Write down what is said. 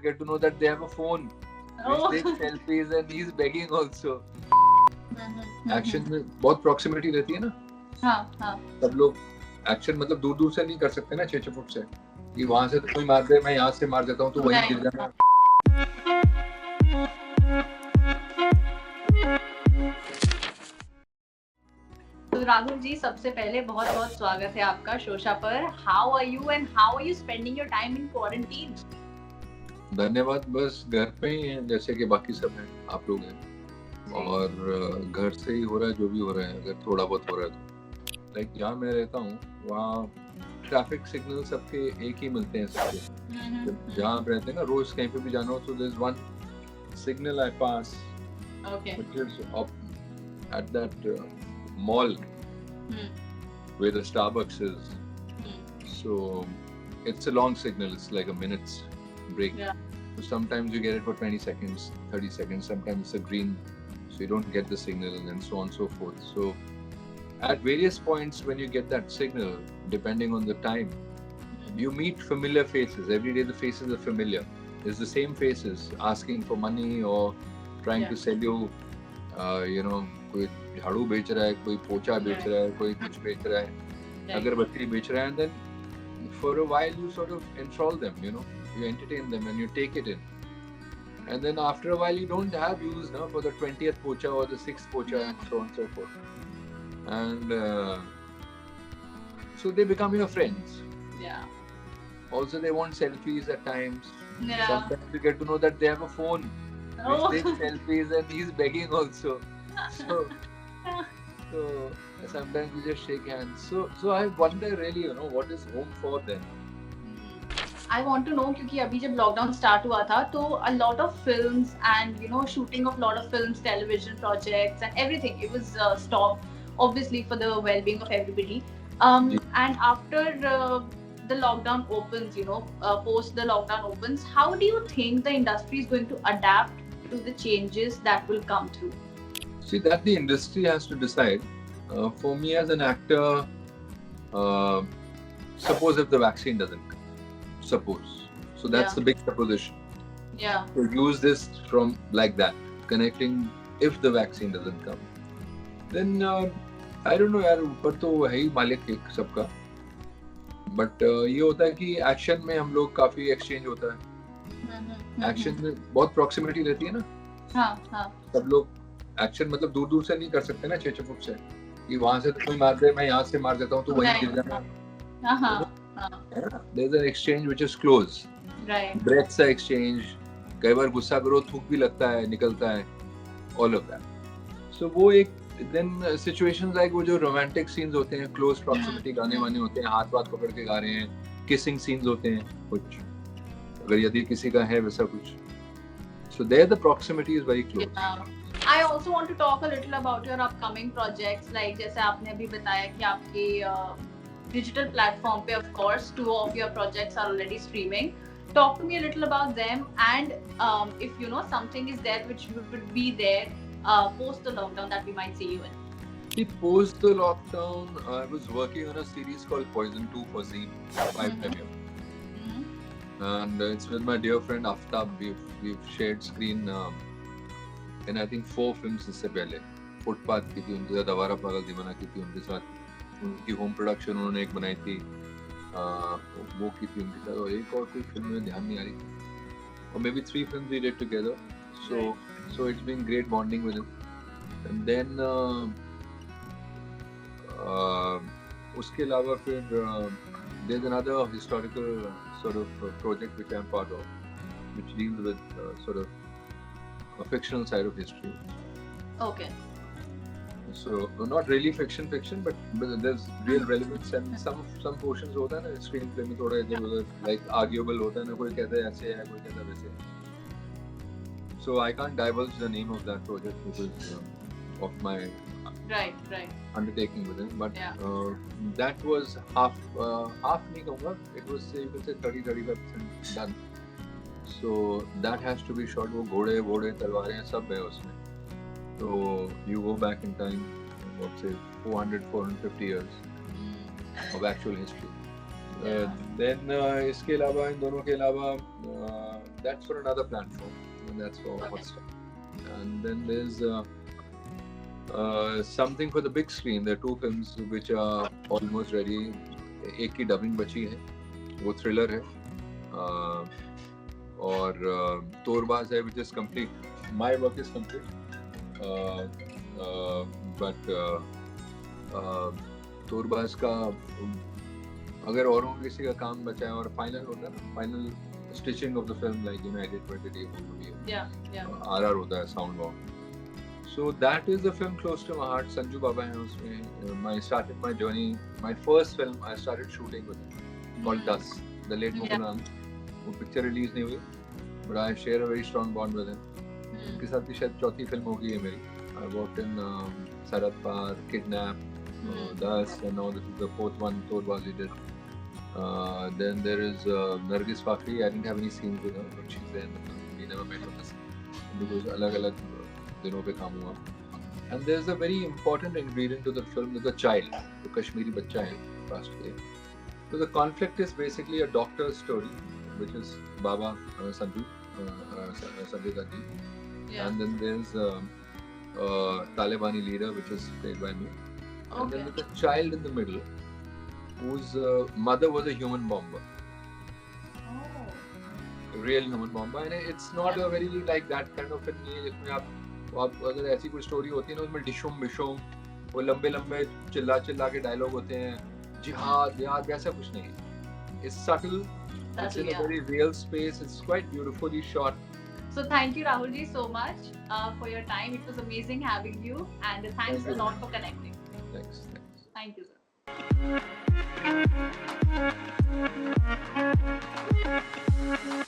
you get to know that they have a phone which takes selfies and he's begging also. Action में बहुत proximity रहती है ना. हाँ. सब लोग एक्शन मतलब दूर दूर से नहीं कर सकते ना 6 फुट से कि वहां से कोई मार दे मैं यहाँ से मार देता हूँ तो वहीं गिर जाना. तो राहुल जी सबसे पहले बहुत बहुत स्वागत है आपका शोशा पर. How are you and how are you spending your time in quarantine? धन्यवाद. बस घर पे ही हैं जैसे कि बाकी सब हैं, आप लोग हैं, और घर से ही हो रहा है जो भी हो रहा है. अगर थोड़ा बहुत हो रहा है तो लाइक जहाँ मैं रहता हूँ वहाँ ट्रैफिक सिग्नल सबके एक ही मिलते हैं सबके. जहाँ आप रहते हैं ना रोज कहीं पे भी जाना हो तो there is one signal I pass which is at that mall where the Starbucks is. So it's a long signal. It's like a minute's break. So sometimes you get it for 20 seconds, 30 seconds. Sometimes it's a green, so you don't get the signal, and so on and so forth. So at various points when you get that signal, depending on the time, you meet familiar faces. Every day the faces are familiar. It's the same faces asking for money or trying to sell you, कोई झाड़ू बेच रहा है, कोई पोछा बेच रहा है, कोई कुछ बेच रहा है, अगरबत्ती बेच रहा है. And then for a while you sort of enthrall them, you entertain them and you take it in. And then after a while you don't have use for the 20th pocha or the 6th pocha and so on and so forth. And so they become your friends. Yeah. Also they want selfies at times. Yeah. Sometimes you get to know that they have a phone which takes selfies and he's begging also. So sometimes we just shake hands. So I wonder really, what is home for them? I want to know क्योंकि अभी जब lockdown start हुआ था तो a lot of films and shooting of lot of films, television projects and everything, it was stopped obviously for the well-being of everybody. And after the lockdown opens, post the lockdown opens, how do you think the industry is going to adapt to the changes that will come through? See, that the industry has to decide. For me as an actor, suppose if the vaccine doesn't come, suppose. So that's the big supposition. Yeah. So use this from like that, connecting if the vaccine doesn't come. Then, I don't know यार, ऊपर तो है ही मालिक एक सबका. But ये होता है कि एक्शन में हम लोग काफी एक्सचेंज होता है. एक्शन में बहुत प्रॉक्सिमिटी रहती है ना. हाँ. सब लोग एक्शन मतलब दूर दूर से नहीं कर सकते ना 6 फुट से कि वहां से कोई मार दे मैं यहाँ से मार देता हूँ तो वहीं गिर जाना. There's an exchange which is close. Right. Breaths are exchange. कई बार गुस्सा करो थूक भी लगता है, निकलता है, all of that. So वो एक then situations like वो जो romantic scenes होते हैं, close proximity गाने वाने होते हैं, हाथ वाथ पकड़ के गा रहे हैं, kissing scenes होते हैं कुछ, अगर यदि किसी का है वैसा कुछ. So there the proximity is very close. Yeah. I also want to talk a little about your upcoming projects. Like जैसे आपने अभी बताया कि आपके digital platform पे of course 2 of your projects are already streaming. Talk to me a little about them and if something is there which would be there post the lockdown that we might see you in. See, post the lockdown, I was working on a series called Poison 2 for Zee 5 premiere. And it's with my dear friend Aftab. We've shared screen in I think 4 films इससे पहले. Footpath की थी उनके साथ, अवारा पागल दीवाना की थी उनके साथ, उनकी होम प्रोडक्शन उन्होंने एक बनाई थी, वो की थी उनके साथ, और एक और कोई फिल्म में ध्यान नहीं आ रही, or maybe 3 films we did together. So it's been great bonding with him. And then उसके अलावा फिर there's another historical sort of project which I'm part of, which deals with sort of a fictional side of history. Okay. So not really fiction, but there's real relevance and some portions होता है ना screenplay में थोड़ा इधर उधर like arguable होता है ना, कोई कहता है ऐसे है, कोई कहता है वैसे. So I can't divulge the name of that project because of my undertaking with him, but that was half नहीं कहूँगा, it was you can say 30-35% done. So that has to be shot. वो घोड़े तलवारें सब है उसमें. So you go back in time, let's say 400-450 years of actual history. Then इसके अलावा इन दोनों के अलावा that's for another platform, and that's for Hotstar. And then there's something for the big screen. There are 2 films which are almost ready. एक की dubbing बची है, वो थ्रिलर है, और तोरबाज है, which is complete. My work is complete, but Torbaaz का अगर औरों किसी का काम बचा है और फाइनल होता है ना, final stitching of the film, like you know edit RR होता है, sound wound. So that is the film close to my heart. Sanju Baba है उसमें. I started my journey. My first film I started shooting with him, called Das. The late Mukundan. वो picture release नहीं हुई, but I share a very strong bond with him. उसके साथ ही शायद चौथी film होगी है मेरी. I worked in Sarad Par, Kidnap, Das, and now this is the 4th one, Torbaz he did. Then there is Nargis Fakhri. I didn't have any scenes with her, but she's there in the film. We never met on the set because अलग-अलग दिनों पे काम हुआ. And there's a very important ingredient to the film, the child, the Kashmiri बच्चा है past के. So the conflict is basically a doctor's story, which is Baba Sanju, Sanjay Dutt ji. And then there's Talibani leader, which is played by me. And then there's a child in the middle, whose mother was a human bomber. Real human bomber. And it's not a very like that kind of film नहीं है जिसमें आप अगर ऐसी कोई story होती है ना, उसमें डिशुम बिशुम वो लंबे लंबे चिल्ला के डायलॉग होते हैं, जिहाद याद, वैसा कुछ नहीं है. It's subtle. It's in a very real space. It's quite beautifully shot. So thank you, Rahul ji, so much for your time. It was amazing having you, and thanks a lot for connecting. Thanks. Thank you, sir.